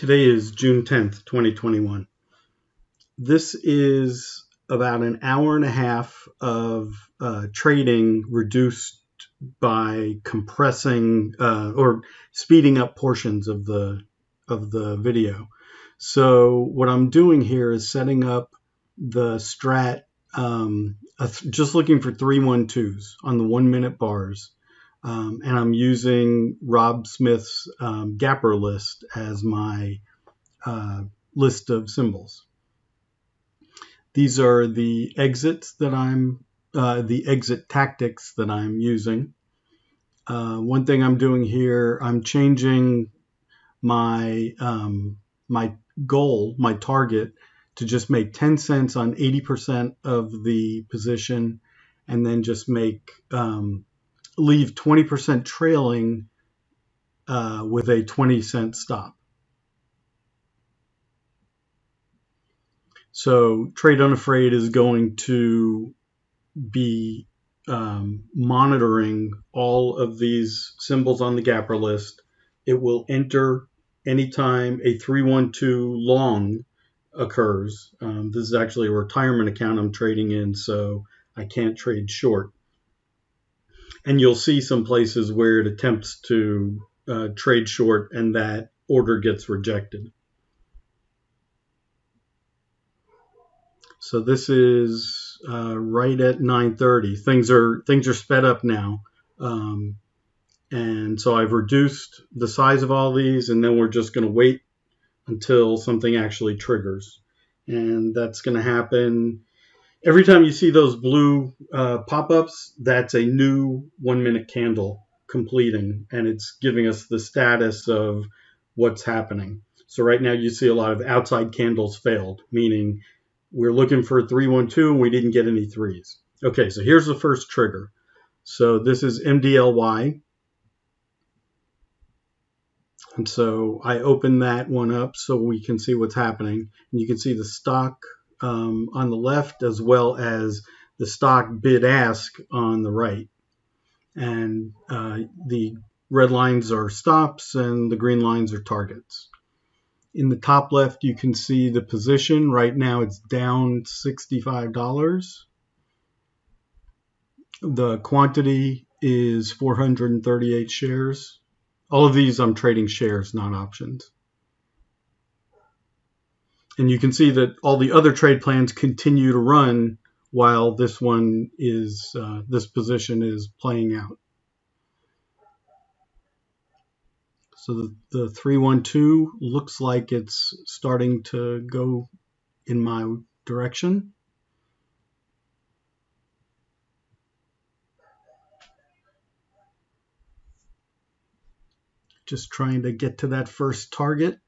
Today is June 10th, 2021. This is about an hour and a half of trading reduced by compressing or speeding up portions of the video. So what I'm doing here is setting up the strat, just looking for 3-1-2s on the 1 minute bars. And I'm using Rob Smith's Gapper list as my list of symbols. These are the exits that the exit tactics that I'm using. One thing I'm doing here, I'm changing my my goal, my target, to just make 10 cents on 80% of the position, and then just make leave 20% trailing with a 20-cent stop. So Trade Unafraid is going to be monitoring all of these symbols on the Gapper list. It will enter anytime a 3-1-2 long occurs. This is actually a retirement account I'm trading in, so I can't trade short. And you'll see some places where it attempts to trade short and that order gets rejected. So this is right at 9:30. Things are sped up now, and so I've reduced the size of all these, and then we're just going to wait until something actually triggers, and that's going to happen every time you see those blue pop-ups. That's a new 1 minute candle completing, and it's giving us the status of what's happening. So right now you see a lot of outside candles failed, meaning we're looking for a 3-1-2 and we didn't get any threes. Okay, so here's the first trigger. So this is MDLY. And so I open that one up so we can see what's happening. And you can see the stock on the left as well as the stock bid ask on the right. And the red lines are stops and the green lines are targets. In the top left, you can see the position. Right now, it's down $65. The quantity is 438 shares. All of these, I'm trading shares, not options. And you can see that all the other trade plans continue to run while this one is, this position is playing out. So the 3-1-2 looks like it's starting to go in my direction. Just trying to get to that first target.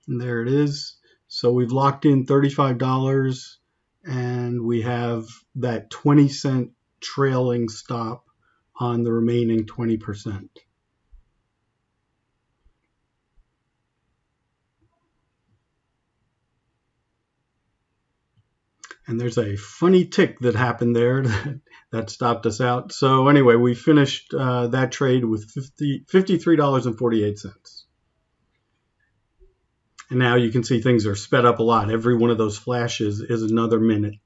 And there it is. So we've locked in $35 and we have that 20-cent trailing stop on the remaining 20%. And there's a funny tick that happened there that stopped us out. So anyway, we finished that trade with $53.48. And now you can see things are sped up a lot. Every one of those flashes is another minute.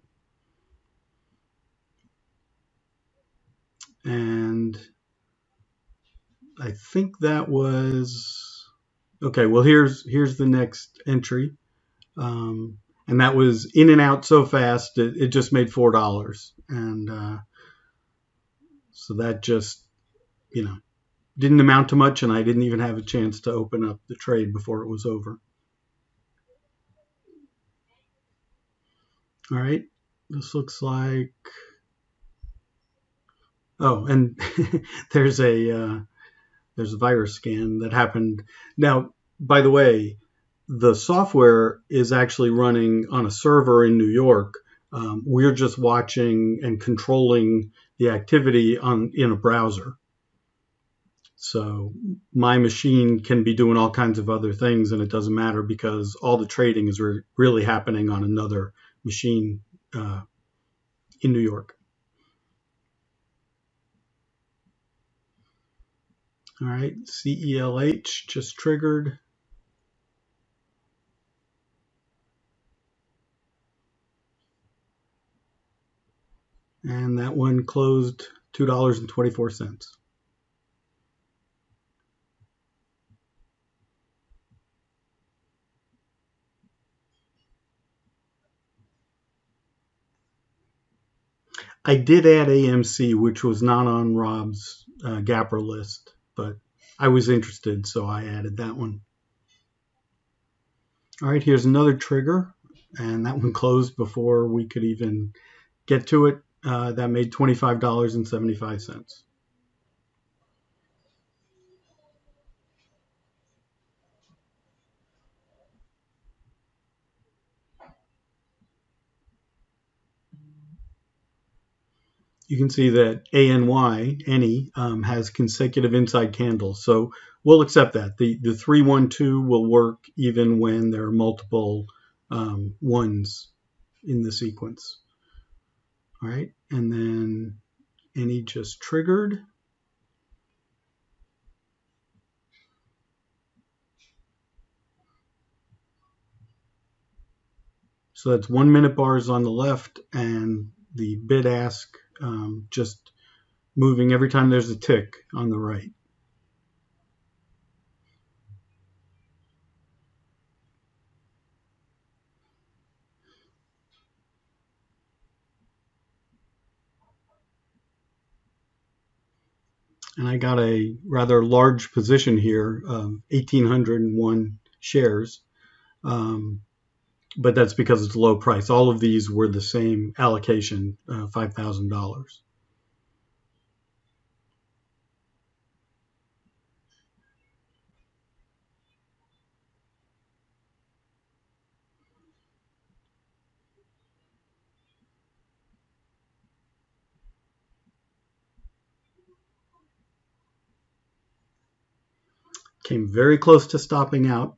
And I think that was okay. Well, here's the next entry. And that was in and out so fast, it just made $4. And so that just, didn't amount to much, and I didn't even have a chance to open up the trade before it was over. All right, this looks like, oh, and there's a virus scan that happened. Now, by the way, the software is actually running on a server in New York. We're just watching and controlling the activity in a browser. So my machine can be doing all kinds of other things, and it doesn't matter because all the trading is really happening on another machine in New York. All right, CELH just triggered. And that one closed $2.24. I did add AMC, which was not on Rob's Gapper list, but I was interested, so I added that one. All right, here's another trigger, and that one closed before we could even get to it. That made $25.75. You can see that ANY has consecutive inside candles, so we'll accept that. The 312 will work even when there are multiple ones in the sequence. All right, and then any just triggered. So that's 1 minute bars on the left, and the bid ask just moving every time there's a tick on the right. And I got a rather large position here, 1,801 shares. But that's because it's low price. All of these were the same allocation, $5,000. Came very close to stopping out.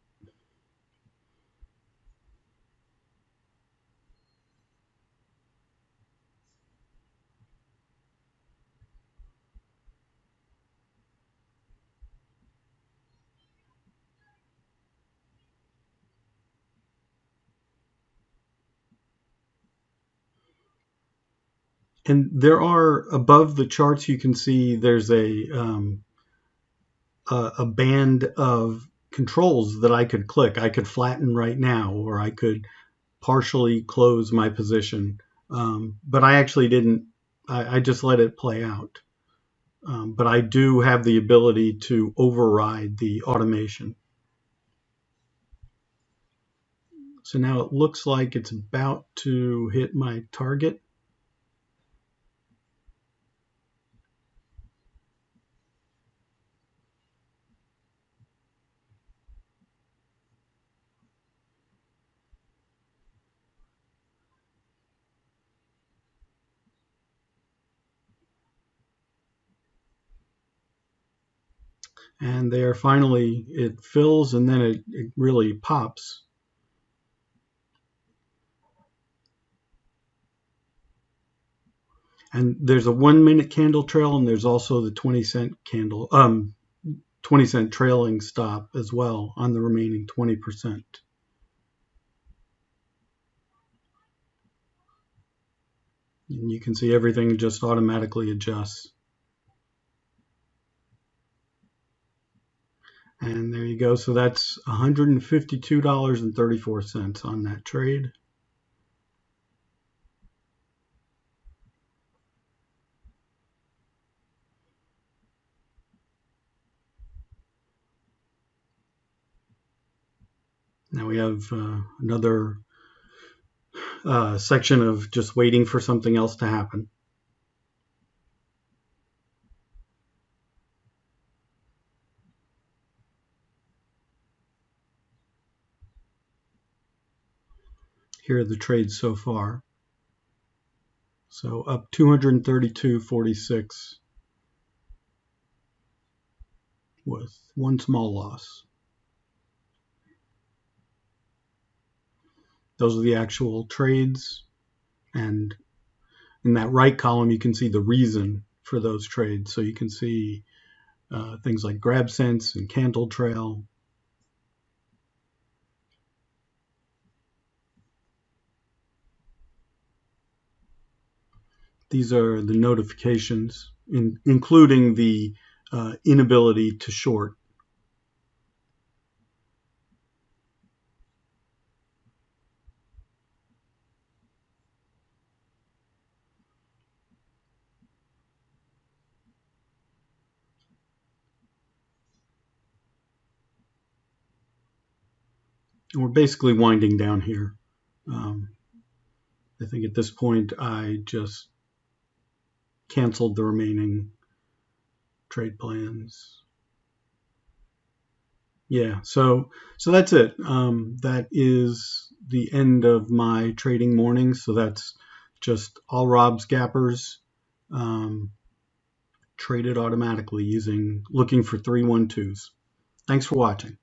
And there are above the charts, you can see there's a band of controls that I could click. I could flatten right now, or I could partially close my position. But I actually didn't. I just let it play out. But I do have the ability to override the automation. So now it looks like it's about to hit my target. And there finally it fills, and then it really pops. And there's a 1 minute candle trail, and there's also the 20-cent candle 20-cent trailing stop as well on the remaining 20%. And you can see everything just automatically adjusts. And there you go. So that's $152.34 on that trade. Now we have another section of just waiting for something else to happen. Here are the trades so far. So up 232.46 with one small loss. Those are the actual trades. And in that right column, you can see the reason for those trades. So you can see things like grab sense and candle trail. These are the notifications, including the inability to short. And we're basically winding down here. I think at this point I just canceled the remaining trade plans. Yeah, so that's it. That is the end of my trading morning. So that's just all Rob's gappers traded automatically looking for 312s. Thanks for watching.